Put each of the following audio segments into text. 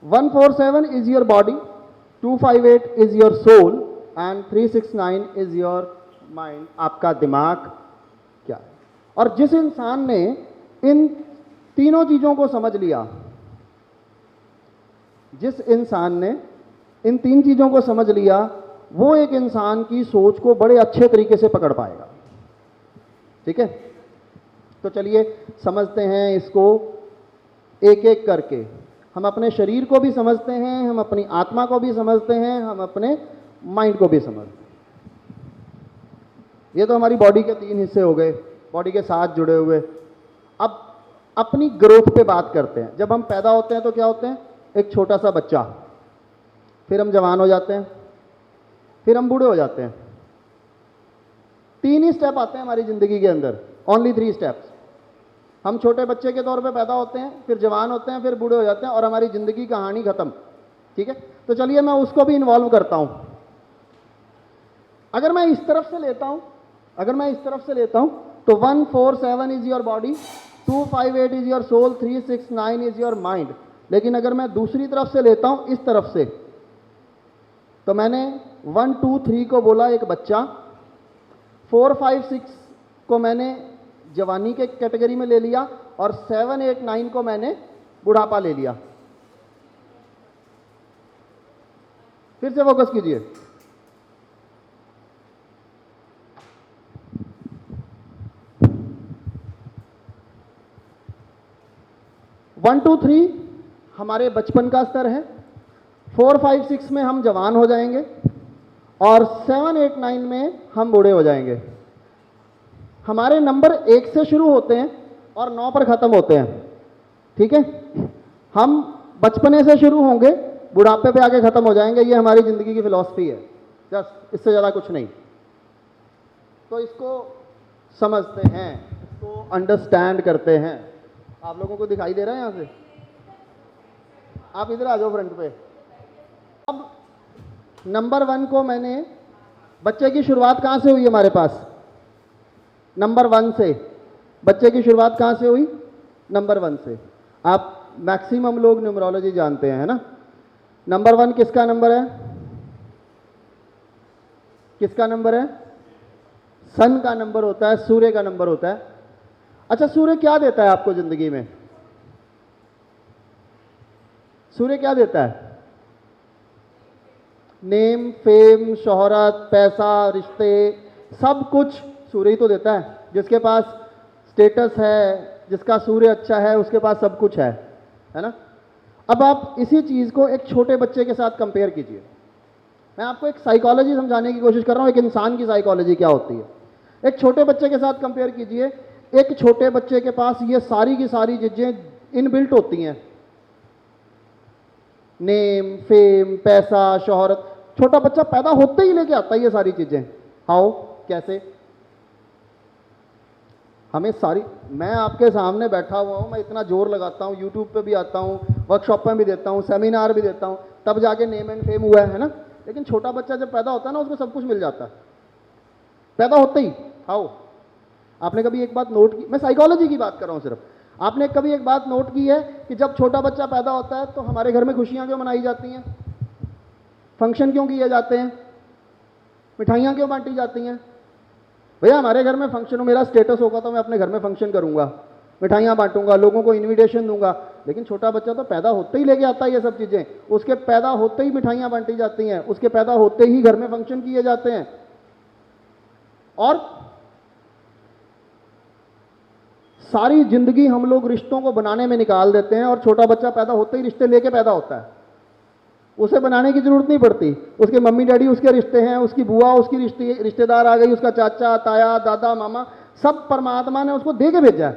147 is your body, 258 is your soul and 369 is your mind. आपका दिमाग क्या है? और जिस इंसान ने इन तीनों चीजों को समझ लिया, जिस इंसान ने इन तीन चीजों को समझ लिया, वो एक इंसान की सोच को बड़े अच्छे तरीके से पकड़ पाएगा। ठीक है, तो चलिए समझते हैं इसको एक एक करके। हम अपने शरीर को भी समझते हैं, हम अपनी आत्मा को भी समझते हैं, हम अपने माइंड को भी समझते हैं। ये तो हमारी बॉडी के तीन हिस्से हो गए, बॉडी के साथ जुड़े हुए। अब अपनी ग्रोथ पे बात करते हैं। जब हम पैदा होते हैं तो क्या होते हैं? एक छोटा सा बच्चा, फिर हम जवान हो जाते हैं, फिर हम बूढ़े हो जाते हैं। तीन ही स्टेप आते हैं हमारी जिंदगी के अंदर, ओनली 3 स्टेप्स। हम छोटे बच्चे के तौर पे पैदा होते हैं, फिर जवान होते हैं, फिर बूढ़े हो जाते हैं और हमारी जिंदगी कहानी खत्म। ठीक है, तो चलिए मैं उसको भी इन्वॉल्व करता हूं। अगर मैं इस तरफ से लेता हूं, तो 147 is your body, 258 is your soul, 369 is your mind. लेकिन अगर मैं दूसरी तरफ से लेता हूं, इस तरफ से, तो मैंने 1 2 3 को बोला एक बच्चा, 4 5 6 को मैंने जवानी के कैटेगरी में ले लिया और 7 8 9 को मैंने बुढ़ापा ले लिया। फिर से फोकस कीजिए। वन टू थ्री हमारे बचपन का स्तर है, 4 5 6 में हम जवान हो जाएंगे और 7 8 9 में हम बूढ़े हो जाएंगे। हमारे नंबर 1 से शुरू होते हैं और 9 पर ख़त्म होते हैं। ठीक है, हम बचपने से शुरू होंगे, बुढ़ापे पे आके ख़त्म हो जाएंगे। ये हमारी ज़िंदगी की फिलॉसफी है, जस्ट इससे ज़्यादा कुछ नहीं। तो इसको समझते हैं, इसको अंडरस्टैंड करते हैं। आप लोगों को दिखाई दे रहा है यहाँ से? आप इधर आ जाओ फ्रंट पे। अब नंबर 1 को मैंने, बच्चे की शुरुआत कहाँ से हुई हमारे पास? नंबर 1 से। बच्चे की शुरुआत कहाँ से हुई? नंबर 1 से। आप मैक्सिमम लोग न्यूमरोलॉजी जानते हैं, है ना? नंबर 1 किसका नंबर है? किसका नंबर है? सन का नंबर होता है, सूर्य का नंबर होता है। अच्छा, सूर्य क्या देता है आपको जिंदगी में? सूर्य क्या देता है? नेम, फेम, शोहरत, पैसा, रिश्ते, सब कुछ सूर्य ही तो देता है। जिसके पास स्टेटस है, जिसका सूर्य अच्छा है, उसके पास सब कुछ है ना? अब आप इसी चीज़ को एक छोटे बच्चे के साथ कंपेयर कीजिए। मैं आपको एक साइकोलॉजी समझाने की कोशिश कर रहा हूँ, एक इंसान की साइकोलॉजी क्या होती है। एक छोटे बच्चे के साथ कंपेयर कीजिए। एक छोटे बच्चे के पास ये सारी की सारी चीज़ें इनबिल्ट होती हैं, नेम, फेम, पैसा, शोहरत। छोटा बच्चा पैदा होते ही लेके आता है ये सारी चीज़ें। हाउ? कैसे? हमें सारी, मैं आपके सामने बैठा हुआ हूँ, मैं इतना जोर लगाता हूँ, यूट्यूब पे भी आता हूँ, वर्कशॉप में भी देता हूँ, सेमिनार भी देता हूँ, तब जाके नेम एंड फेम हुआ है ना? लेकिन छोटा बच्चा जब पैदा होता है ना, उसको सब कुछ मिल जाता है पैदा होते ही। हाउ? आपने कभी एक बात नोट की, मैं साइकोलॉजी की बात कर रहा हूँ सिर्फ, आपने कभी एक बात नोट की है कि जब छोटा बच्चा पैदा होता है तो हमारे घर में खुशियाँ क्यों मनाई जाती हैं? फंक्शन क्यों किए जाते हैं? मिठाइयाँ क्यों बांटी जाती हैं? भैया हमारे घर में फंक्शन हो, मेरा स्टेटस होगा तो मैं अपने घर में फंक्शन करूंगा, मिठाइयाँ बांटूंगा, लोगों को इनविटेशन दूंगा। लेकिन छोटा बच्चा तो पैदा होते ही लेके आता है ये सब चीज़ें। उसके पैदा होते ही मिठाइयाँ बांटी जाती हैं, उसके पैदा होते ही घर में फंक्शन किए जाते हैं। और सारी जिंदगी हम लोग रिश्तों को बनाने में निकाल देते हैं और छोटा बच्चा पैदा होते ही रिश्ते लेके पैदा होता है। उसे बनाने की जरूरत नहीं पड़ती, उसके मम्मी डैडी उसके रिश्ते हैं, उसकी बुआ उसकी रिश्तेदार आ गई, उसका चाचा, ताया, दादा, मामा, सब परमात्मा ने उसको दे के भेजा है।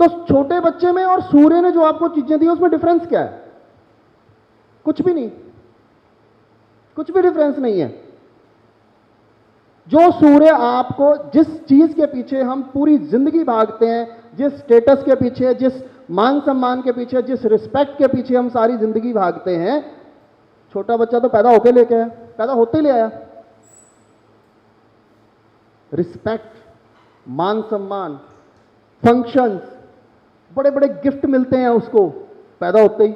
तो छोटे बच्चे में और सूर्य ने जो आपको चीजें दी उसमें डिफरेंस क्या है? कुछ भी नहीं, कुछ भी डिफरेंस नहीं है। जो सूर्य आपको, जिस चीज के पीछे हम पूरी जिंदगी भागते हैं, जिस स्टेटस के पीछे, जिस मान सम्मान के पीछे, जिस रिस्पेक्ट के पीछे हम सारी जिंदगी भागते हैं, छोटा बच्चा तो पैदा होके लेके आया, पैदा होते ही ले आया। रिस्पेक्ट, मान सम्मान, फंक्शंस, बड़े बड़े गिफ्ट मिलते हैं उसको पैदा होते ही,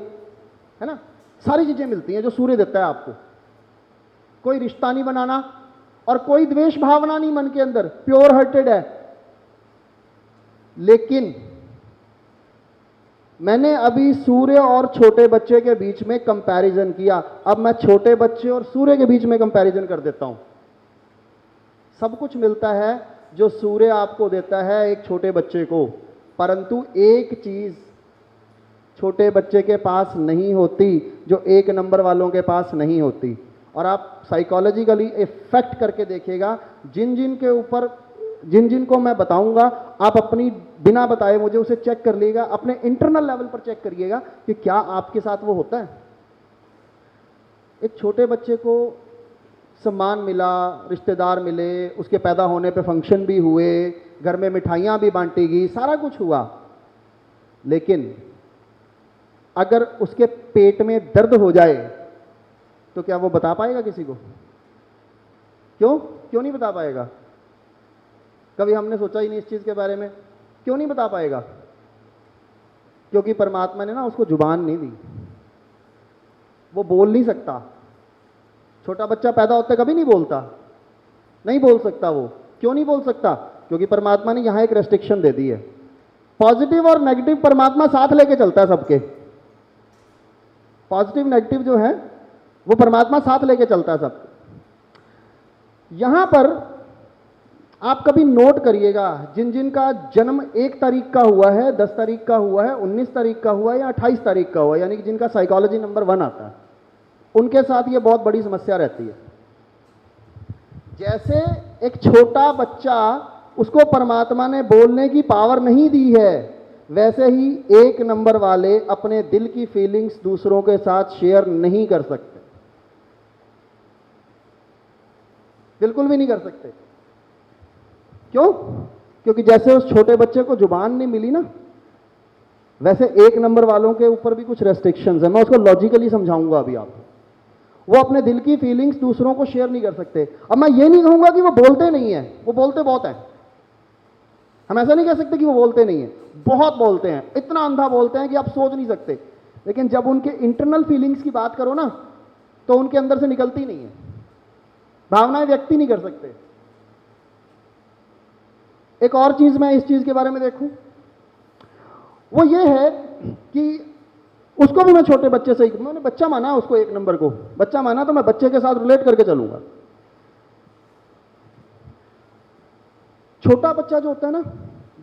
है ना? सारी चीजें मिलती हैं जो सूर्य देता है आपको। कोई रिश्ता नहीं बनाना और कोई द्वेष भावना नहीं मन के अंदर, प्योर हार्टेड है। लेकिन मैंने अभी सूर्य और छोटे बच्चे के बीच में कंपैरिजन किया, अब मैं छोटे बच्चे और सूर्य के बीच में कंपैरिजन कर देता हूं। सब कुछ मिलता है जो सूर्य आपको देता है एक छोटे बच्चे को, परंतु एक चीज छोटे बच्चे के पास नहीं होती जो एक नंबर वालों के पास नहीं होती। और आप साइकोलॉजिकली इफेक्ट करके देखिएगा, जिन जिन को मैं बताऊंगा, आप अपनी बिना बताए मुझे उसे चेक कर लीजिएगा, अपने इंटरनल लेवल पर चेक करिएगा कि क्या आपके साथ वो होता है। एक छोटे बच्चे को सम्मान मिला, रिश्तेदार मिले, उसके पैदा होने पे फंक्शन भी हुए, घर में मिठाइयाँ भी बांटी गई, सारा कुछ हुआ, लेकिन अगर उसके पेट में दर्द हो जाए तो क्या वो बता पाएगा किसी को? क्यों नहीं बता पाएगा? कभी हमने सोचा ही नहीं इस चीज़ के बारे में। क्यों नहीं बता पाएगा? क्योंकि परमात्मा ने ना उसको जुबान नहीं दी, वो बोल नहीं सकता। छोटा बच्चा पैदा होते कभी नहीं बोलता, नहीं बोल सकता वो। क्यों नहीं बोल सकता? क्योंकि परमात्मा ने यहां एक रेस्ट्रिक्शन दे दी है। पॉजिटिव और नेगेटिव परमात्मा साथ लेके चलता है सबके। पॉजिटिव नेगेटिव जो है वो परमात्मा साथ लेके चलता है सबके। यहां पर आप कभी नोट करिएगा, जिन जिन का जन्म 1 तारीख का हुआ है, 10 तारीख का हुआ है, 19 तारीख का हुआ है या 28 तारीख का हुआ है, यानी कि जिनका साइकोलॉजी नंबर 1 आता है, उनके साथ ये बहुत बड़ी समस्या रहती है। जैसे एक छोटा बच्चा, उसको परमात्मा ने बोलने की पावर नहीं दी है, वैसे ही 1 नंबर वाले अपने दिल की फीलिंग्स दूसरों के साथ शेयर नहीं कर सकते, बिल्कुल भी नहीं कर सकते। क्यों? क्योंकि जैसे उस छोटे बच्चे को जुबान नहीं मिली ना, वैसे 1 नंबर वालों के ऊपर भी कुछ रेस्ट्रिक्शंस है। मैं उसको लॉजिकली समझाऊंगा अभी आपको। वो अपने दिल की फीलिंग्स दूसरों को शेयर नहीं कर सकते। अब मैं ये नहीं कहूंगा कि वो बोलते नहीं है, वो बोलते बहुत है। हम ऐसा नहीं कह सकते कि वो बोलते नहीं है, बहुत बोलते हैं, इतना अंधा बोलते हैं कि आप सोच नहीं सकते। लेकिन जब उनके इंटरनल फीलिंग्स की बात करो ना, तो उनके अंदर से निकलती नहीं है, भावनाएं व्यक्त नहीं कर सकते। एक और चीज मैं इस चीज के बारे में देखूं, वो ये है कि उसको भी मैं छोटे बच्चे से ही, मैंने बच्चा माना उसको, 1 नंबर को बच्चा माना, तो मैं बच्चे के साथ रिलेट करके चलूंगा। छोटा बच्चा जो होता है ना,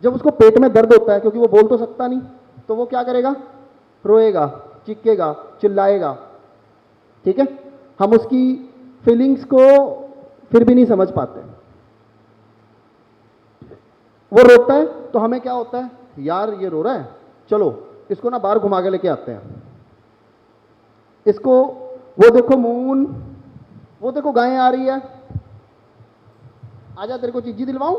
जब उसको पेट में दर्द होता है, क्योंकि वो बोल तो सकता नहीं, तो वो क्या करेगा? रोएगा, चीखेगा, चिल्लाएगा। ठीक है, हम उसकी फीलिंग्स को फिर भी नहीं समझ पाते। वो रोता है तो हमें क्या होता है, यार ये रो रहा है, चलो इसको ना बाहर घुमा के लेके आते हैं, इसको, वो देखो मून, वो देखो गाय आ रही है, आजा तेरे को चीजी दिलवाऊं।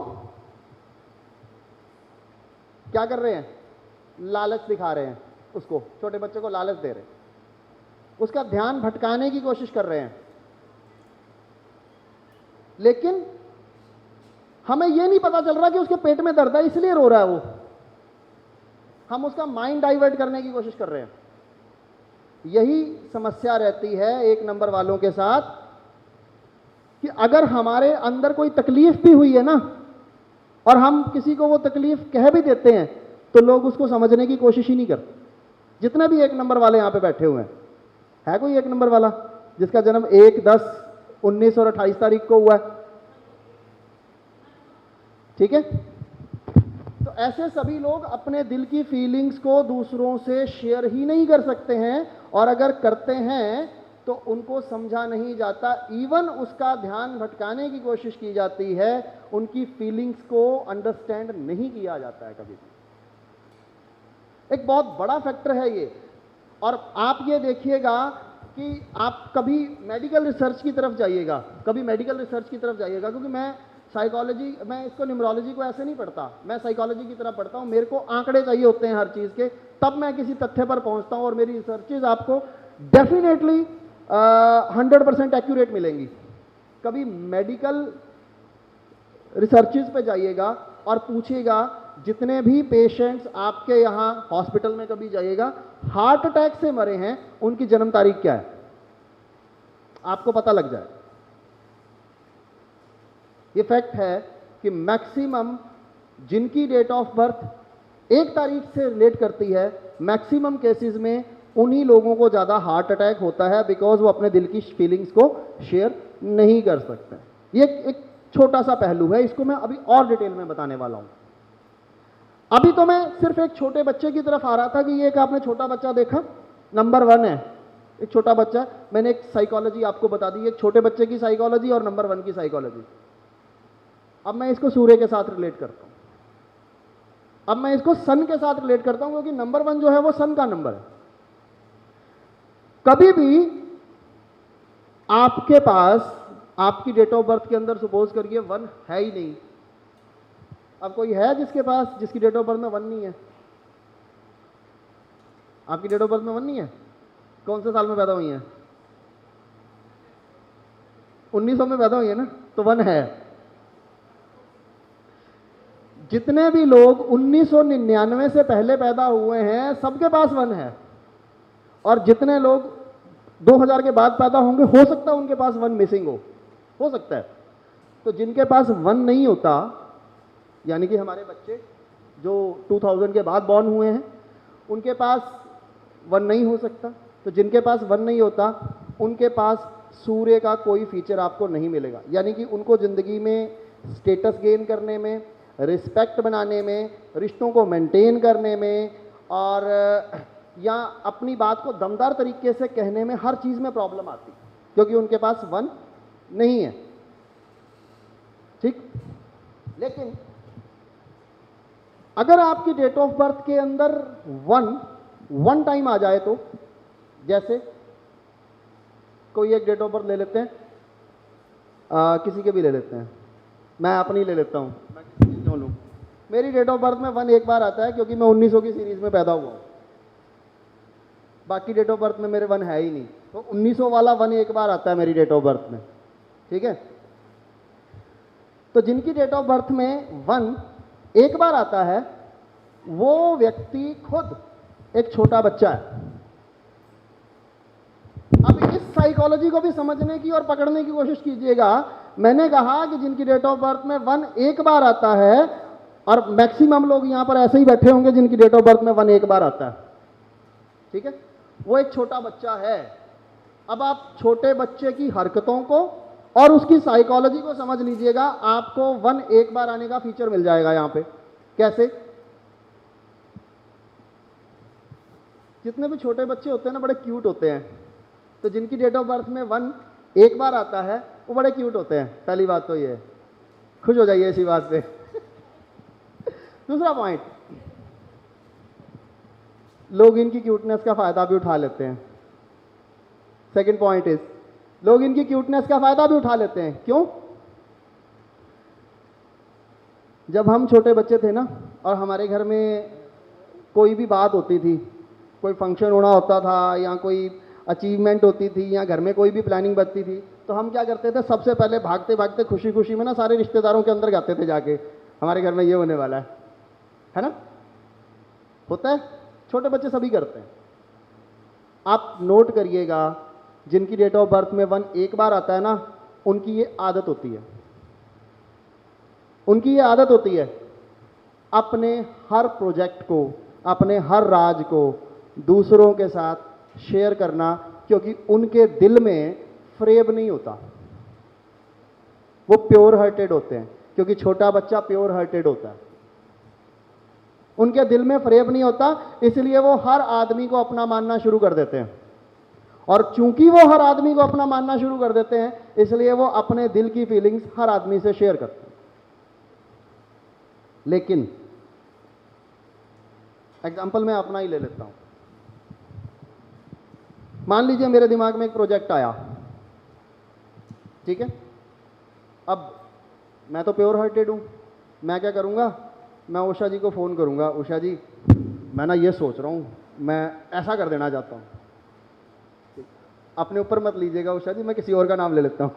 क्या कर रहे हैं? लालच दिखा रहे हैं उसको, छोटे बच्चे को लालच दे रहे हैं, उसका ध्यान भटकाने की कोशिश कर रहे हैं। लेकिन हमें यह नहीं पता चल रहा कि उसके पेट में दर्द है इसलिए रो रहा है वो, हम उसका माइंड डाइवर्ट करने की कोशिश कर रहे हैं। यही समस्या रहती है 1 नंबर वालों के साथ, कि अगर हमारे अंदर कोई तकलीफ भी हुई है ना, और हम किसी को वो तकलीफ कह भी देते हैं, तो लोग उसको समझने की कोशिश ही नहीं करते। जितने भी 1 नंबर वाले यहां पे बैठे हुए हैं, है कोई 1 नंबर वाला जिसका जन्म 1, 10, 19 और 28 तारीख को हुआ है? ठीक है, तो ऐसे सभी लोग अपने दिल की फीलिंग्स को दूसरों से शेयर ही नहीं कर सकते हैं, और अगर करते हैं तो उनको समझा नहीं जाता, इवन उसका ध्यान भटकाने की कोशिश की जाती है, उनकी फीलिंग्स को अंडरस्टैंड नहीं किया जाता है कभी भी। एक बहुत बड़ा फैक्टर है ये। और आप ये देखिएगा कि आप कभी मेडिकल रिसर्च की तरफ जाइएगा, कभी मेडिकल रिसर्च की तरफ जाइएगा, क्योंकि मैं साइकोलॉजी, मैं इसको न्यूमरोलॉजी को ऐसे नहीं पढ़ता, मैं साइकोलॉजी की तरफ पढ़ता हूँ। मेरे को आंकड़े चाहिए होते हैं हर चीज़ के, तब मैं किसी तथ्य पर पहुँचता हूँ, और मेरी रिसर्चेज आपको डेफिनेटली 100% एक्यूरेट मिलेंगी। कभी मेडिकल रिसर्चेज पे जाइएगा और पूछिएगा जितने भी पेशेंट्स आपके यहाँ हॉस्पिटल में कभी जाइएगा हार्ट अटैक से मरे हैं, उनकी जन्म तारीख क्या है आपको पता लग जाए। ये फैक्ट है कि मैक्सिमम जिनकी डेट ऑफ बर्थ एक तारीख से रिलेट करती है, मैक्सिमम केसेस में उन्हीं लोगों को ज़्यादा हार्ट अटैक होता है, बिकॉज वो अपने दिल की फीलिंग्स को शेयर नहीं कर सकते। ये एक छोटा सा पहलू है, इसको मैं अभी और डिटेल में बताने वाला हूं। अभी तो मैं सिर्फ एक छोटे बच्चे की तरफ आ रहा था कि ये एक आपने छोटा बच्चा देखा, नंबर 1 है, एक छोटा बच्चा। मैंने एक साइकोलॉजी आपको बता दी, एक छोटे बच्चे की साइकोलॉजी और नंबर 1 की साइकोलॉजी। अब मैं इसको सूर्य के साथ रिलेट करता हूं, अब मैं इसको सन के साथ रिलेट करता हूं, क्योंकि नंबर 1 जो है वो सन का नंबर है। कभी भी आपके पास आपकी डेट ऑफ बर्थ के अंदर सपोज करिए 1 है ही नहीं। अब कोई है जिसके पास, जिसकी डेट ऑफ बर्थ में 1 नहीं है? आपकी डेट ऑफ बर्थ में 1 नहीं है? कौन से साल में पैदा हुई है? 1900 में पैदा हुई है ना, तो 1 है। जितने भी लोग 1999 से पहले पैदा हुए हैं सबके पास 1 है, और जितने लोग 2000 के बाद पैदा होंगे हो सकता है उनके पास 1 मिसिंग हो सकता है। तो जिनके पास 1 नहीं होता, यानी कि हमारे बच्चे जो 2000 के बाद बॉर्न हुए हैं उनके पास 1 नहीं हो सकता। तो जिनके पास 1 नहीं होता उनके पास सूर्य का कोई फीचर आपको नहीं मिलेगा, यानी कि उनको ज़िंदगी में स्टेटस गेन करने में, रिस्पेक्ट बनाने में, रिश्तों को मेंटेन करने में, और या अपनी बात को दमदार तरीके से कहने में, हर चीज़ में प्रॉब्लम आती, क्योंकि उनके पास 1 नहीं है। ठीक, लेकिन अगर आपकी डेट ऑफ बर्थ के अंदर 1 टाइम आ जाए, तो जैसे कोई एक डेट ऑफ बर्थ ले लेते हैं, किसी के भी ले लेते हैं, मैं अपनी ले लेता हूं, मैं किसी क्यों लूं। मेरी डेट ऑफ बर्थ में 1 एक बार आता है क्योंकि मैं 1900 की सीरीज में पैदा हुआ हूं, बाकी डेट ऑफ बर्थ में मेरे 1 है ही नहीं। तो 1900 वाला 1 एक बार आता है मेरी डेट ऑफ बर्थ में, ठीक है। तो जिनकी डेट ऑफ बर्थ में 1 एक बार आता है वो व्यक्ति खुद एक छोटा बच्चा है। अब इस साइकोलॉजी को भी समझने की और पकड़ने की कोशिश कीजिएगा। मैंने कहा कि जिनकी डेट ऑफ बर्थ में 1 एक बार आता है, और मैक्सिमम लोग यहां पर ऐसे ही बैठे होंगे जिनकी डेट ऑफ बर्थ में 1 एक बार आता है, ठीक है, वो एक छोटा बच्चा है। अब आप छोटे बच्चे की हरकतों को और उसकी साइकोलॉजी को समझ लीजिएगा, आपको 1 एक बार आने का फीचर मिल जाएगा यहां पे। कैसे? जितने भी छोटे बच्चे होते हैं ना, बड़े क्यूट होते हैं। तो जिनकी डेट ऑफ बर्थ में 1 एक बार आता है वो बड़े क्यूट होते हैं। पहली बात तो ये है, खुश हो जाइए इसी बात पे। दूसरा पॉइंट, लोग इनकी क्यूटनेस का फायदा भी उठा लेते हैं। सेकंड पॉइंट इज, लोग इनकी क्यूटनेस का फायदा भी उठा लेते हैं। क्यों? जब हम छोटे बच्चे थे ना, और हमारे घर में कोई भी बात होती थी, कोई फंक्शन होना होता था, या कोई अचीवमेंट होती थी, या घर में कोई भी प्लानिंग बनती थी, तो हम क्या करते थे, सबसे पहले भागते भागते खुशी खुशी में ना सारे रिश्तेदारों के अंदर जाते थे जाके, हमारे घर में ये होने वाला है ना। होता है, छोटे बच्चे सभी करते हैं। आप नोट करिएगा, जिनकी डेट ऑफ बर्थ में 1 एक बार आता है ना, उनकी ये आदत होती है, उनकी ये आदत होती है अपने हर प्रोजेक्ट को, अपने हर राज को दूसरों के साथ शेयर करना, क्योंकि उनके दिल में फ्रेब नहीं होता, वो प्योर हार्टेड होते हैं। क्योंकि छोटा बच्चा प्योर हार्टेड होता है, उनके दिल में फ्रेब नहीं होता, इसलिए वो हर आदमी को अपना मानना शुरू कर देते हैं। और चूंकि वो हर आदमी को अपना मानना शुरू कर देते हैं, इसलिए वो अपने दिल की फीलिंग्स हर आदमी से शेयर करते हैं। लेकिन एग्जाम्पल मैं अपना ही ले लेता हूं। मान लीजिए मेरे दिमाग में एक प्रोजेक्ट आया, ठीक है। अब मैं तो प्योर हार्टेड हूं, मैं क्या करूंगा, मैं उषा जी को फ़ोन करूंगा, उषा जी मैं ना ये सोच रहा हूं, मैं ऐसा कर देना चाहता हूं। अपने ऊपर मत लीजिएगा उषा जी, मैं किसी और का नाम ले लेता हूं।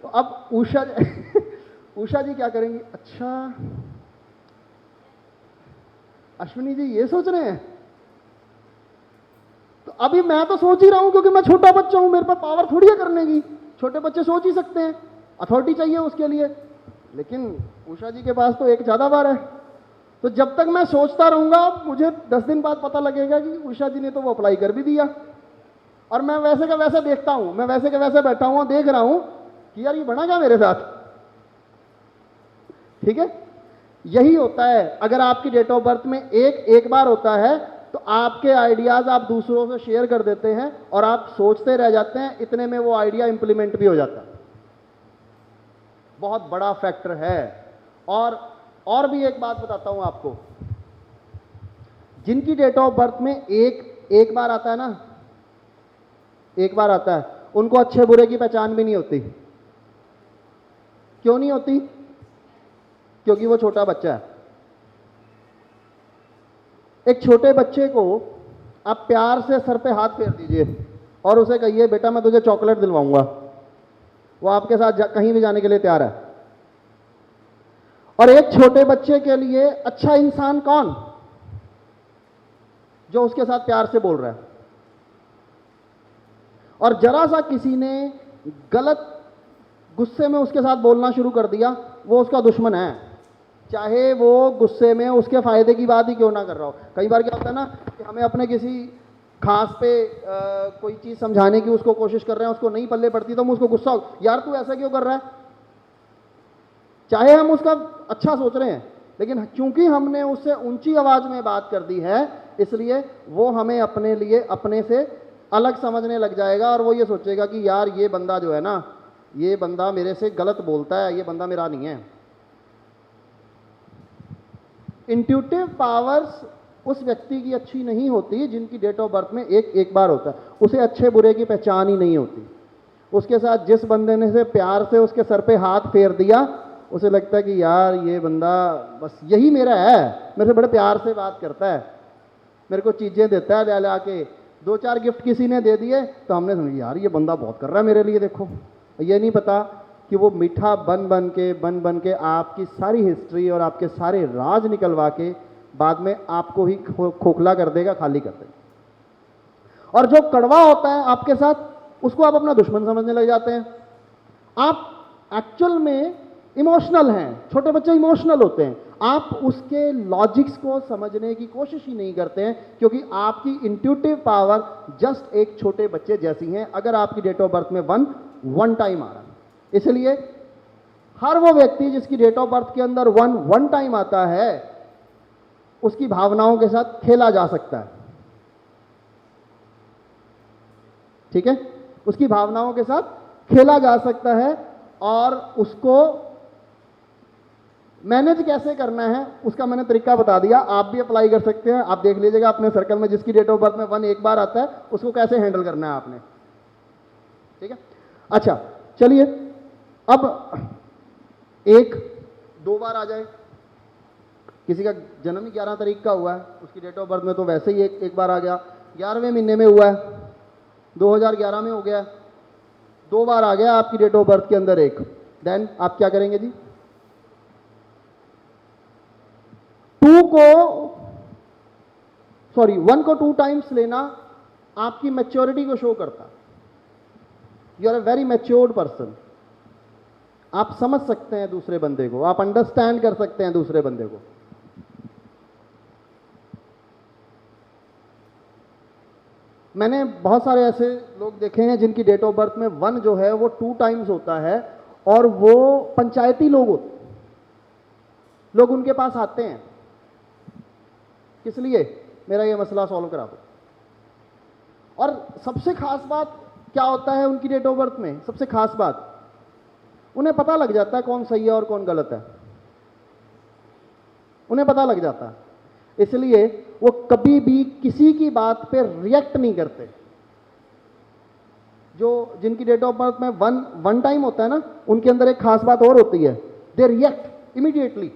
तो अब उषा जी क्या करेंगी? अच्छा अश्विनी जी ये सोच रहे हैं, तो अभी मैं तो सोच ही रहा हूं क्योंकि मैं छोटा बच्चा हूं, मेरे पास पावर थोड़ी है करने की। छोटे बच्चे सोच ही सकते हैं, अथॉरिटी चाहिए उसके लिए, लेकिन उषा जी के पास तो एक ज्यादा बार है। तो जब तक मैं सोचता रहूंगा, मुझे 10 दिन बाद पता लगेगा कि उषा जी ने तो वो अप्लाई कर भी दिया, और मैं वैसे का वैसे देखता हूं, मैं वैसे का वैसे बैठा हूं, देख रहा हूं कि यार ये बना क्या मेरे साथ। ठीक है, यही होता है। अगर आपकी डेट ऑफ बर्थ में एक बार होता है तो आपके आइडियाज आप दूसरों से शेयर कर देते हैं और आप सोचते रह जाते हैं, इतने में वो आइडिया इंप्लीमेंट भी हो जाता है। बहुत बड़ा फैक्टर है। और भी एक बात बताता हूं आपको, जिनकी डेट ऑफ बर्थ में एक बार आता है ना, एक बार आता है, उनको अच्छे बुरे की पहचान भी नहीं होती। क्यों नहीं होती? क्योंकि वो छोटा बच्चा है। एक छोटे बच्चे को आप प्यार से सर पे हाथ फेर दीजिए और उसे कहिए बेटा मैं तुझे चॉकलेट दिलवाऊंगा, वो आपके साथ कहीं भी जाने के लिए तैयार है। और एक छोटे बच्चे के लिए अच्छा इंसान कौन? जो उसके साथ प्यार से बोल रहा है। और जरा सा किसी ने गलत गुस्से में उसके साथ बोलना शुरू कर दिया, वो उसका दुश्मन है, चाहे वो गुस्से में उसके फायदे की बात ही क्यों ना कर रहा हो। कई बार क्या होता है ना कि हमें अपने किसी खास पे कोई चीज समझाने की उसको कोशिश कर रहे हैं, उसको नहीं पल्ले पड़ती तो हम उसको गुस्सा हो, यार तू ऐसा क्यों कर रहा है, चाहे हम उसका अच्छा सोच रहे हैं, लेकिन चूंकि हमने उससे ऊंची आवाज में बात कर दी है, इसलिए वो हमें अपने लिए अपने से अलग समझने लग जाएगा और वो ये सोचेगा कि यार ये बंदा जो है ना, ये बंदा मेरे से गलत बोलता है, ये बंदा मेरा नहीं है। इंट्यूटिव पावर्स उस व्यक्ति की अच्छी नहीं होती जिनकी डेट ऑफ बर्थ में एक बार होता है, उसे अच्छे बुरे की पहचान ही नहीं होती। उसके साथ जिस बंदे ने से प्यार से उसके सर पे हाथ फेर दिया, उसे लगता है कि यार ये बंदा बस यही मेरा है, मेरे से बड़े प्यार से बात करता है, मेरे को चीजें देता है ले ला के, 2-4 गिफ्ट किसी ने दे दिए तो हमने समझा यार ये बंदा बहुत कर रहा है मेरे लिए। देखो, ये नहीं पता कि वो मीठा बन बन के आपकी सारी हिस्ट्री और आपके सारे राज निकलवा के बाद में आपको ही खोखला कर देगा, खाली कर देगा। और जो कड़वा होता है आपके साथ, उसको आप अपना दुश्मन समझने लग जाते हैं। आप एक्चुअल में इमोशनल हैं, छोटे बच्चे इमोशनल होते हैं, आप उसके लॉजिक्स को समझने की कोशिश ही नहीं करते हैं, क्योंकि आपकी इंट्यूटिव पावर जस्ट एक छोटे बच्चे जैसी हैं अगर आपकी डेट ऑफ बर्थ में वन टाइम आ रहा है। इसलिए हर वो व्यक्ति जिसकी डेट ऑफ बर्थ के अंदर वन टाइम आता है, उसकी भावनाओं के साथ खेला जा सकता है। ठीक है, उसकी भावनाओं के साथ खेला जा सकता है और उसको मैनेज कैसे करना है उसका मैंने तरीका बता दिया, आप भी अप्लाई कर सकते हैं। आप देख लीजिएगा अपने सर्कल में जिसकी डेट ऑफ बर्थ में एक बार आता है, उसको कैसे हैंडल करना है आपने। ठीक है, अच्छा चलिए, अब 1-2 बार आ जाए। किसी का जन्म ही 11 तारीख का हुआ है, उसकी डेट ऑफ बर्थ में तो वैसे ही एक बार आ गया, 11वें महीने में हुआ है, 2011 में हो गया, 2 बार आ गया आपकी डेट ऑफ बर्थ के अंदर एक। देन आप क्या करेंगे जी? 1 को 2 टाइम्स लेना आपकी मैच्योरिटी को शो करता। You are a very matured person. आप समझ सकते हैं दूसरे बंदे को, आप अंडरस्टैंड कर सकते हैं दूसरे बंदे को। मैंने बहुत सारे ऐसे लोग देखे हैं जिनकी डेट ऑफ बर्थ में 1 जो है वो 2 टाइम्स होता है, और वो पंचायती लोग होते, लोग उनके पास आते हैं किस लिए? मेरा ये मसला सॉल्व करा दो। और सबसे खास बात क्या होता है उनकी डेट ऑफ बर्थ में? सबसे खास बात, उन्हें पता लग जाता है कौन सही है और कौन गलत है, उन्हें पता लग जाता है। इसलिए वो कभी भी किसी की बात पे रिएक्ट नहीं करते। जो जिनकी डेट ऑफ बर्थ में वन टाइम होता है ना, उनके अंदर एक खास बात और होती है, दे रिएक्ट इमीडिएटली।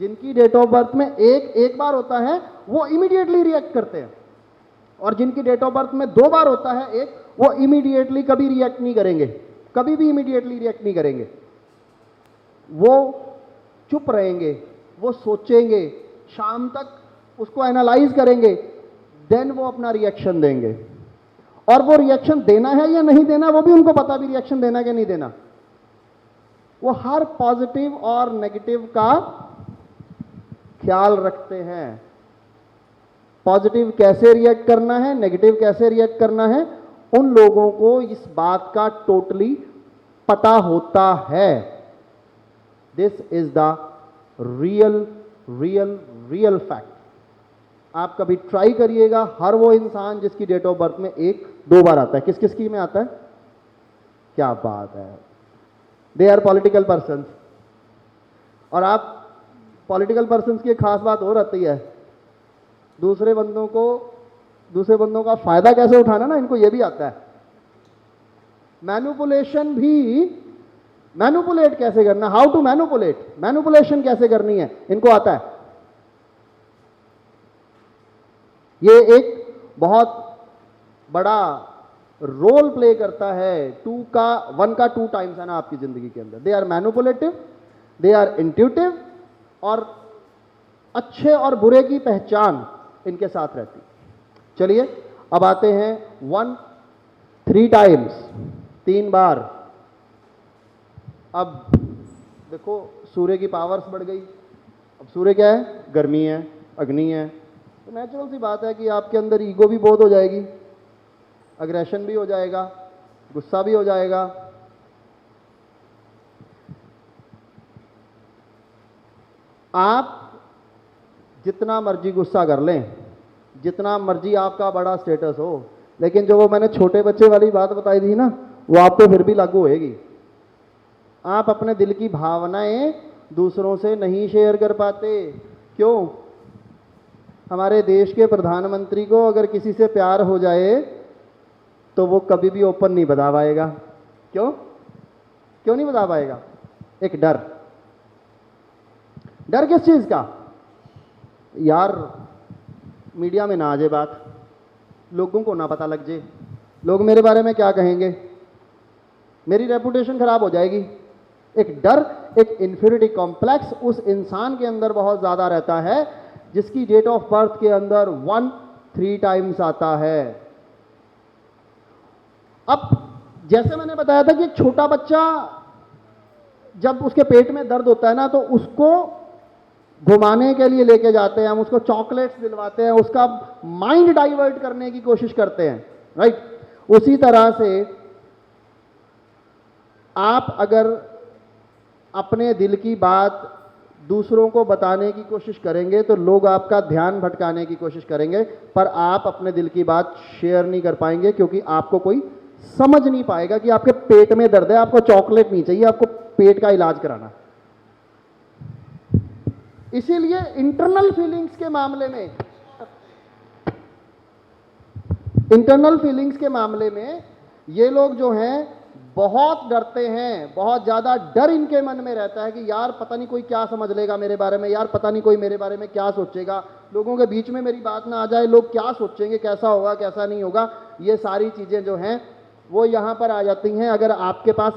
जिनकी डेट ऑफ बर्थ में एक बार होता है वो इमीडिएटली रिएक्ट करते हैं, और जिनकी डेट ऑफ बर्थ में 2 बार होता है एक, वो इमीडिएटली कभी रिएक्ट नहीं करेंगे। कभी भी इमीडिएटली रिएक्ट नहीं करेंगे, वो चुप रहेंगे, वो सोचेंगे, शाम तक उसको एनालाइज करेंगे, देन वो अपना रिएक्शन देंगे। और वो रिएक्शन देना है या नहीं देना वो भी उनको पता भी रिएक्शन देना कि नहीं देना। वो हर पॉजिटिव और नेगेटिव का ख्याल रखते हैं, पॉजिटिव कैसे रिएक्ट करना है, नेगेटिव कैसे रिएक्ट करना है, उन लोगों को इस बात का टोटली पता होता है। This is the real real real fact. आप कभी ट्राई करिएगा, हर वो इंसान जिसकी डेट ऑफ बर्थ में 1-2 बार आता है, किस किस की में आता है? क्या बात है, दे आर पॉलिटिकल पर्सन। और आप पॉलिटिकल पर्सन की एक खास बात और आती है, दूसरे बंदों का फायदा कैसे उठाना ना, इनको ये भी आता है। मैनिपुलेशन भी, मैनिपुलेट कैसे करना, हाउ टू मैनिपुलेट, मैनिपुलेशन कैसे करनी है, इनको आता है। ये एक बहुत बड़ा रोल प्ले करता है। 1 का 2 टाइम्स है ना आपकी जिंदगी के अंदर। They are manipulative, they are intuitive, और अच्छे और बुरे की पहचान इनके साथ रहती। चलिए अब आते हैं 1 3 टाइम्स, 3 बार। अब देखो सूर्य की पावर्स बढ़ गई। अब सूर्य क्या है? गर्मी है, अग्नि है। तो नेचुरल सी बात है कि आपके अंदर ईगो भी बहुत हो जाएगी, अग्रेशन भी हो जाएगा, गुस्सा भी हो जाएगा। आप जितना मर्जी गुस्सा कर लें, जितना मर्जी आपका बड़ा स्टेटस हो, लेकिन जो वो मैंने छोटे बच्चे वाली बात बताई थी ना, वो आप पे फिर भी लागू होएगी। आप अपने दिल की भावनाएं दूसरों से नहीं शेयर कर पाते। क्यों? हमारे देश के प्रधानमंत्री को अगर किसी से प्यार हो जाए तो वो कभी भी ओपन नहीं बता पाएगा। क्यों? क्यों नहीं बता पाएगा? एक डर। डर किस चीज का? यार मीडिया में ना आ जाए बात, लोगों को ना पता लग जाए, लोग मेरे बारे में क्या कहेंगे, मेरी रेपुटेशन खराब हो जाएगी। एक डर, एक इंफीरियरिटी कॉम्प्लेक्स उस इंसान के अंदर बहुत ज्यादा रहता है जिसकी डेट ऑफ बर्थ के अंदर 1 3 टाइम्स आता है। अब जैसे मैंने बताया था कि एक छोटा बच्चा जब उसके पेट में दर्द होता है ना, तो उसको घुमाने के लिए लेके जाते हैं, हम उसको चॉकलेट्स दिलवाते हैं, उसका माइंड डाइवर्ट करने की कोशिश करते हैं, राइट। उसी तरह से आप अगर अपने दिल की बात दूसरों को बताने की कोशिश करेंगे तो लोग आपका ध्यान भटकाने की कोशिश करेंगे, पर आप अपने दिल की बात शेयर नहीं कर पाएंगे, क्योंकि आपको कोई समझ नहीं पाएगा कि आपके पेट में दर्द है, आपको चॉकलेट नहीं चाहिए, आपको पेट का इलाज कराना। इसीलिए इंटरनल फीलिंग्स के मामले में ये लोग जो हैं बहुत डरते हैं, बहुत ज्यादा डर इनके मन में रहता है कि यार पता नहीं कोई क्या समझ लेगा मेरे बारे में, यार पता नहीं कोई मेरे बारे में क्या सोचेगा, लोगों के बीच में मेरी बात ना आ जाए, लोग क्या सोचेंगे, कैसा होगा कैसा नहीं होगा। ये सारी चीजें जो हैं वो यहां पर आ जाती हैं अगर आपके पास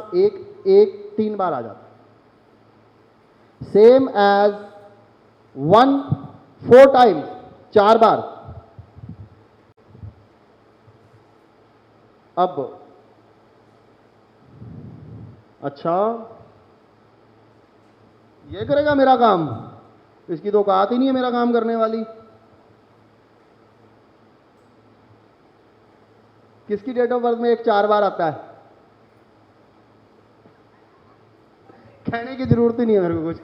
3 बार आ जाता है। सेम एज 1 4 टाइम्स, 4 बार। अब अच्छा ये करेगा मेरा काम, इसकी तो औकात ही नहीं है मेरा काम करने वाली। किसकी डेट ऑफ बर्थ में 4 बार आता है? कहने की जरूरत ही नहीं है मेरे को कुछ।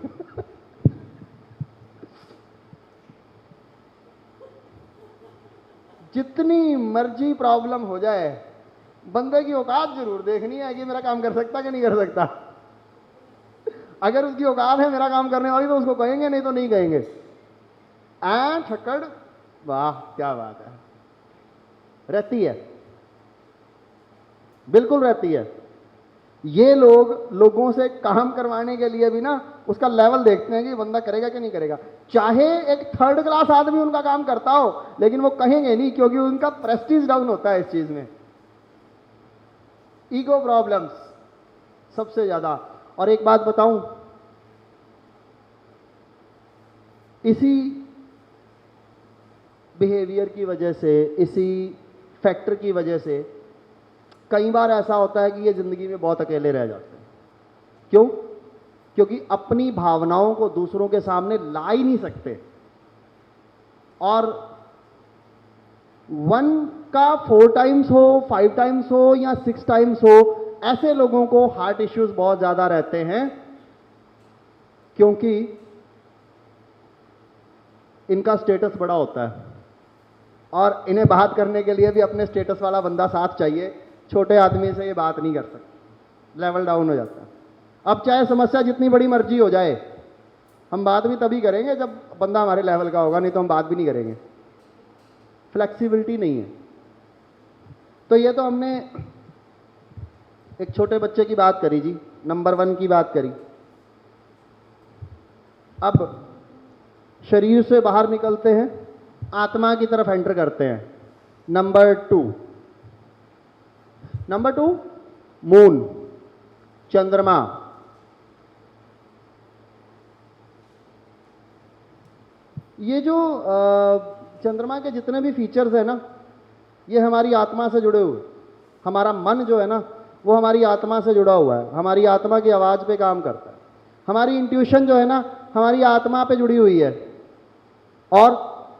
जितनी मर्जी प्रॉब्लम हो जाए, बंदे की औकात जरूर देखनी है कि मेरा काम कर सकता कि नहीं कर सकता। अगर उसकी औकात है मेरा काम करने वाली तो उसको कहेंगे, नहीं तो नहीं कहेंगे। ठक्कड़, वाह क्या बात है, रहती है, बिल्कुल रहती है। ये लोग लोगों से काम करवाने के लिए भी ना उसका लेवल देखते हैं कि बंदा करेगा कि नहीं करेगा। चाहे एक 3rd क्लास आदमी उनका काम करता हो, लेकिन वो कहेंगे नहीं, क्योंकि उनका प्रेस्टीज डाउन होता है इस चीज में। ईगो प्रॉब्लम्स, सबसे ज़्यादा। और एक बात बताऊं, इसी बिहेवियर की वजह से, इसी फैक्टर की वजह से कई बार ऐसा होता है कि ये ज़िंदगी में बहुत अकेले रह जाते हैं। क्यों? क्योंकि अपनी भावनाओं को दूसरों के सामने ला ही नहीं सकते। और 1 का 4 टाइम्स हो, 5 टाइम्स हो या 6 टाइम्स हो, ऐसे लोगों को हार्ट इश्यूज बहुत ज़्यादा रहते हैं, क्योंकि इनका स्टेटस बड़ा होता है और इन्हें बात करने के लिए भी अपने स्टेटस वाला बंदा साथ चाहिए। छोटे आदमी से ये बात नहीं कर सकते, लेवल डाउन हो जाता है। अब चाहे समस्या जितनी बड़ी मर्जी हो जाए, हम बात भी तभी करेंगे जब बंदा हमारे लेवल का होगा, नहीं तो हम बात भी नहीं करेंगे। फ्लेक्सिबिलिटी नहीं है। तो ये तो हमने एक छोटे बच्चे की बात करी जी, नंबर 1 की बात करी। अब शरीर से बाहर निकलते हैं, आत्मा की तरफ एंटर करते हैं। नंबर 2, मून, चंद्रमा। ये जो चंद्रमा के जितने भी फीचर्स हैं ना, ये हमारी आत्मा से जुड़े हुए। हमारा मन जो है ना, वो हमारी आत्मा से जुड़ा हुआ है, हमारी आत्मा की आवाज़ पे काम करता है। हमारी इंट्यूशन जो है ना, हमारी आत्मा पे जुड़ी हुई है। और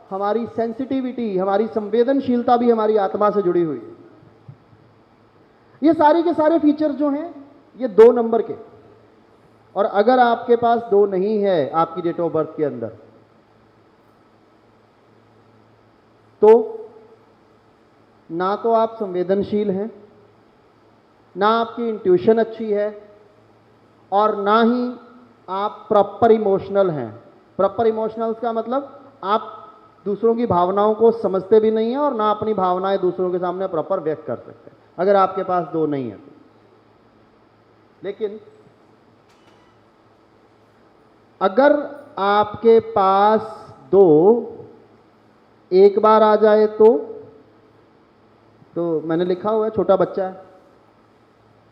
हमारी सेंसिटिविटी, हमारी संवेदनशीलता भी हमारी आत्मा से जुड़ी हुई है। ये सारे के सारे फीचर्स जो हैं, ये 2 नंबर के। और अगर आपके पास 2 नहीं है आपकी डेट ऑफ बर्थ के अंदर, तो ना तो आप संवेदनशील हैं, ना आपकी इंट्यूशन अच्छी है, और ना ही आप प्रॉपर इमोशनल हैं। प्रॉपर इमोशनल्स का मतलब आप दूसरों की भावनाओं को समझते भी नहीं हैं और ना अपनी भावनाएं दूसरों के सामने प्रॉपर व्यक्त कर सकते हैं, अगर आपके पास 2 नहीं है तो। लेकिन अगर आपके पास 2 एक बार आ जाए तो मैंने लिखा हुआ है छोटा बच्चा है।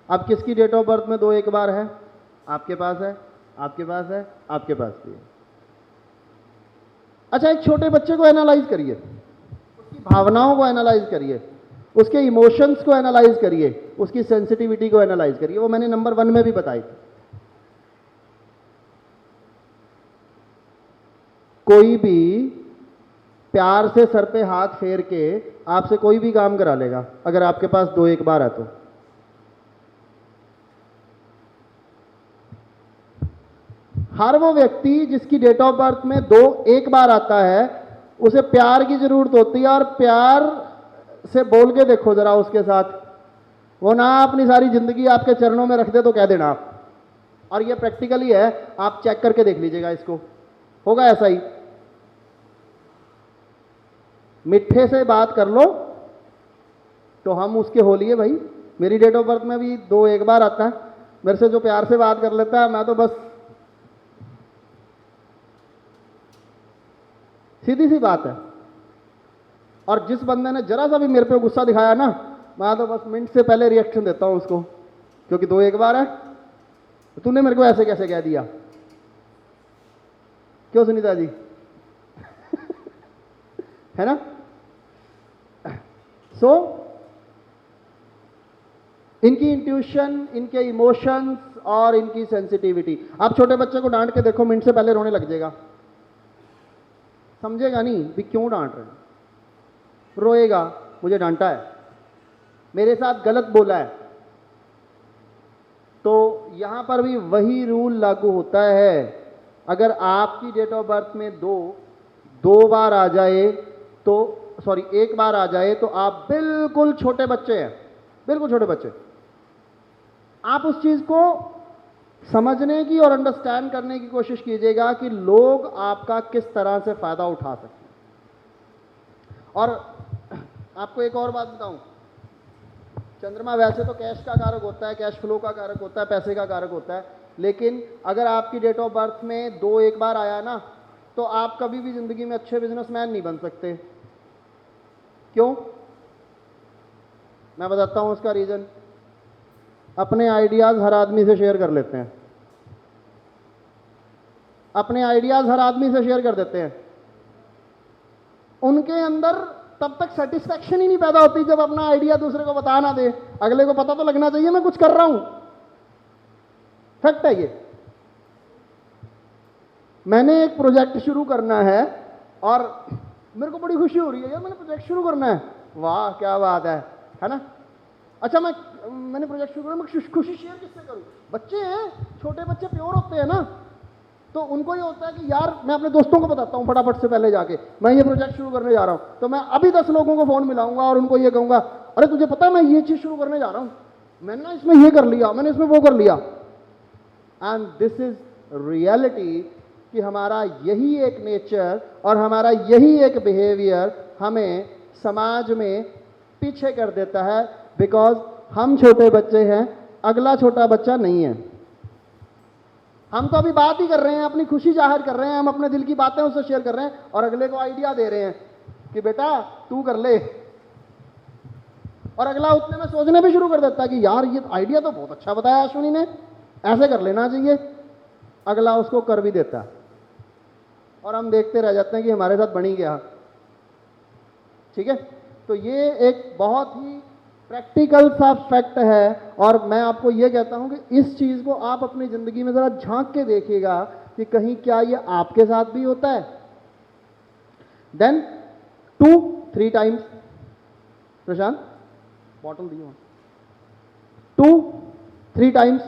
अब किसकी डेट ऑफ बर्थ में 2 एक बार है? आपके पास है, आपके पास है, आपके पास भी है। अच्छा, एक छोटे बच्चे को एनालाइज करिए, उसकी भावनाओं को एनालाइज करिए, उसके इमोशंस को एनालाइज करिए, उसकी सेंसिटिविटी को एनालाइज करिए। वो मैंने नंबर 1 में भी बताई थी। कोई भी प्यार से सर पे हाथ फेर के आपसे कोई भी काम करा लेगा, अगर आपके पास 2 एक बार है तो। हर वो व्यक्ति जिसकी डेट ऑफ बर्थ में 2 एक बार आता है, उसे प्यार की जरूरत होती है। और प्यार से बोल के देखो जरा उसके साथ, वो ना अपनी सारी जिंदगी आपके चरणों में रख दे तो कह देना आप। और ये प्रैक्टिकली है, आप चेक करके देख लीजिएगा इसको, होगा ऐसा ही। मिठ्ठे से बात कर लो तो हम उसके हो लिए भाई। मेरी डेट ऑफ बर्थ में भी 2 एक बार आता है, मेरे से जो प्यार से बात कर लेता है, मैं तो बस, सीधी सी बात है। और जिस बंदे ने जरा सा भी मेरे पे गुस्सा दिखाया ना, मैं तो बस मिनट से पहले रिएक्शन देता हूं उसको, क्योंकि 2 एक बार है, तूने मेरे को ऐसे कैसे कह दिया? क्यों सुनीता जी? है ना? सो इनकी इंट्यूशन, इनके इमोशंस और इनकी सेंसिटिविटी। आप छोटे बच्चे को डांट के देखो, मिनट से पहले रोने लग जाएगा, समझेगा नहीं भी क्यों डांट रहे हैं, रोएगा, मुझे डांटा है, मेरे साथ गलत बोला है। तो यहां पर भी वही रूल लागू होता है। अगर आपकी डेट ऑफ बर्थ में 2 बार आ जाए तो, सॉरी 1 बार आ जाए, तो आप बिल्कुल छोटे बच्चे हैं, बिल्कुल छोटे बच्चे। आप उस चीज को समझने की और अंडरस्टैंड करने की कोशिश कीजिएगा कि लोग आपका किस तरह से फायदा उठा सकते हैं। और आपको एक और बात बताऊं, चंद्रमा वैसे तो कैश का कारक होता है, कैश फ्लो का कारक होता है, पैसे का कारक होता है। लेकिन अगर आपकी डेट ऑफ बर्थ में 2 एक बार आया ना, तो आप कभी भी जिंदगी में अच्छे बिजनेसमैन नहीं बन सकते। क्यों? मैं बताता हूं उसका रीजन। अपने आइडियाज हर आदमी से शेयर कर लेते हैं, अपने आइडियाज हर आदमी से शेयर कर देते हैं। उनके अंदर तब तक सेटिस्फैक्शन ही नहीं पैदा होती जब अपना आइडिया दूसरे को बता ना दे। अगले को पता तो लगना चाहिए मैं कुछ कर रहा हूं। फैक्ट है ये। मैंने एक प्रोजेक्ट शुरू करना है और मेरे को बड़ी खुशी हो रही है यार, मैंने प्रोजेक्ट शुरू करना है, वाह क्या बात है ना। अच्छा मैंने प्रोजेक्ट शुरू करना, मैं खुशी शेयर किससे करूं? बच्चे हैं, छोटे बच्चे प्योर होते हैं ना, तो उनको ये होता है कि यार मैं अपने दोस्तों को बताता हूं फटाफट से पहले जाके, मैं ये प्रोजेक्ट शुरू करने जा रहा हूं, तो मैं अभी 10 लोगों को फोन मिलाऊंगा और उनको ये कहूंगा, अरे तुझे पता है मैं ये चीज शुरू करने जा रहा हूं, मैंने ना इसमें ये कर लिया, मैंने इसमें वो कर लिया। एंड दिस इज रियलिटी कि हमारा यही एक नेचर और हमारा यही एक बिहेवियर हमें समाज में पीछे कर देता है, बिकॉज हम छोटे बच्चे हैं, अगला छोटा बच्चा नहीं है। हम तो अभी बात ही कर रहे हैं, अपनी खुशी जाहिर कर रहे हैं, हम अपने दिल की बातें उससे शेयर कर रहे हैं और अगले को आइडिया दे रहे हैं कि बेटा तू कर ले, और अगला उतने में सोचने भी शुरू कर देता है कि यार ये आइडिया तो बहुत अच्छा बताया अश्विनी ने, ऐसे कर लेना चाहिए। अगला उसको कर भी देता है और हम देखते रह जाते हैं कि हमारे साथ बनी गया। ठीक है, तो ये एक बहुत ही प्रैक्टिकल सा फैक्ट है और मैं आपको ये कहता हूं कि इस चीज को आप अपनी जिंदगी में जरा झांक के देखिएगा कि कहीं क्या ये आपके साथ भी होता है। देन 2-3 टाइम्स, प्रशांत बॉटल दी 2-3 टाइम्स